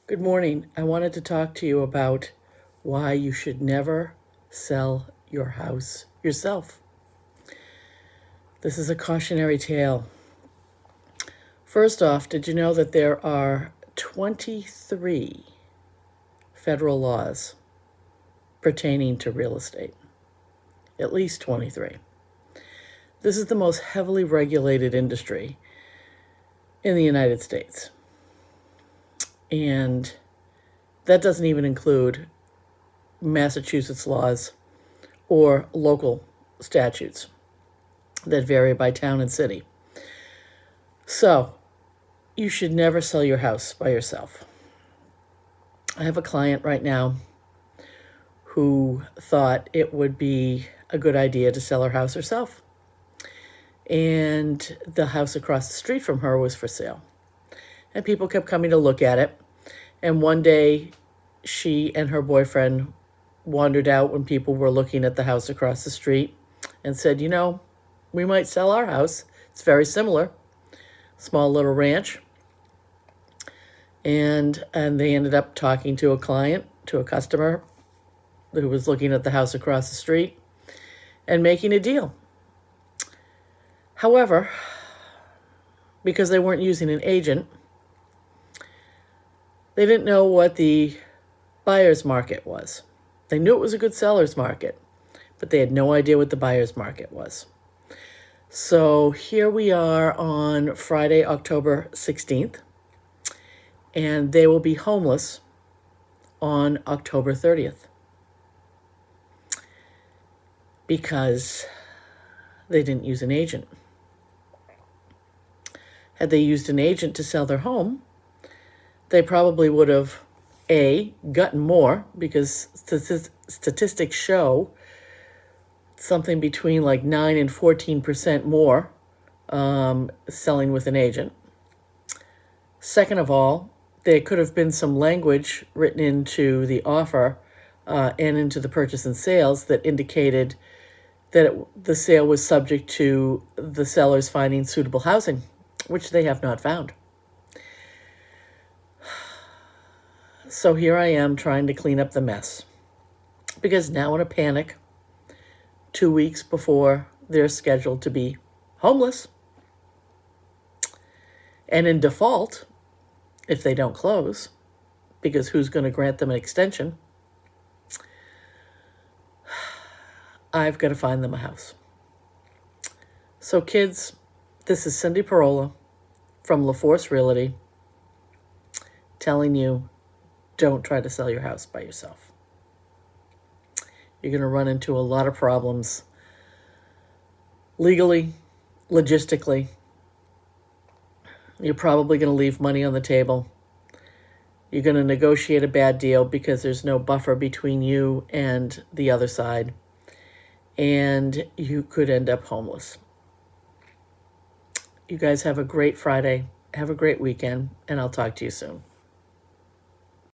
Good morning. I wanted to talk to you about why you should never sell your house yourself. This is a cautionary tale. First off, did you know that there are 23 federal laws pertaining to real estate? At least 23. This is the most heavily regulated industry in the United States. And that doesn't even include Massachusetts laws or local statutes that vary by town and city. So, you should never sell your house by yourself. I have a client right now who thought it would be a good idea to sell her house herself. And the house across the street from her was for sale. And people kept coming to look at it. And one day, she and her boyfriend wandered out when people were looking at the house across the street and said, we might sell our house. It's very similar. Small little ranch. And they ended up talking to a customer who was looking at the house across the street and making a deal. However, because they weren't using an agent, they didn't know what the buyer's market was. They knew it was a good seller's market, but they had no idea what the buyer's market was. So here we are on Friday, October 16th, and they will be homeless on October 30th because they didn't use an agent. Had they used an agent to sell their home, they probably would have, A, gotten more, because statistics show something between like 9 and 14% more selling with an agent. Second of all, there could have been some language written into the offer and into the purchase and sales that indicated that the sale was subject to the sellers finding suitable housing, which they have not found. So here I am trying to clean up the mess, because now in a panic, 2 weeks before they're scheduled to be homeless, and in default, if they don't close, because who's going to grant them an extension, I've got to find them a house. So kids, this is Cindy Parola from LaForce Realty telling you, don't try to sell your house by yourself. You're going to run into a lot of problems legally, logistically. You're probably going to leave money on the table. You're going to negotiate a bad deal because there's no buffer between you and the other side. And you could end up homeless. You guys have a great Friday. Have a great weekend, and I'll talk to you soon.